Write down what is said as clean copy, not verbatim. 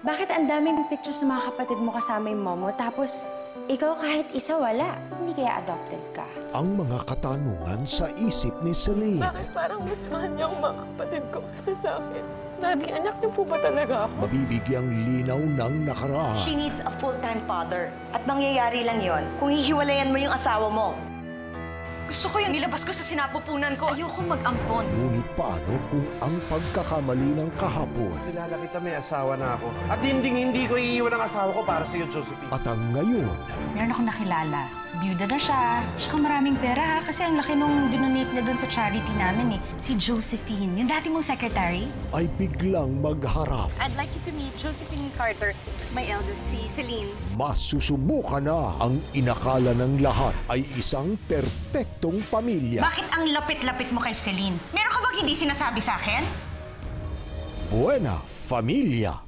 Bakit ang daming pictures ng mga kapatid mo kasama yung mom mo, tapos ikaw kahit isa wala? Hindi kaya adopted ka? Ang mga katanungan sa isip ni Celine. Bakit parang mas mahal niya ang mga kapatid ko kasi sa akin? Daddy, anak niyo po ba talaga ako? Mabibigyang linaw ng nakaraan. She needs a full-time father. At mangyayari lang yon kung hihiwalayan mo yung asawa mo. Gusto ko yung nilabas ko sa sinapupunan ko. Ayoko mag-ampon. Ngunit paano kung ang pagkakamali ng kahapon Kilala kita, may asawa na ako. At hindi ko iiwan ang asawa ko para sa iyo, Josephine. at ang ngayon Meron akong nakilala. Byuda na siya. Saka maraming pera ha. Kasi ang laki nung dinonate niya doon sa charity namin eh. Si Josephine, yung dati mong secretary. ay biglang magharap. I'd like you to meet Josephine Carter, my eldest, si Celine. Masusubukan na ang inakala ng lahat ay isang perpektong pamilya. Bakit ang lapit-lapit mo kay Celine? Meron ka bang hindi sinasabi sa akin? Buena Familia.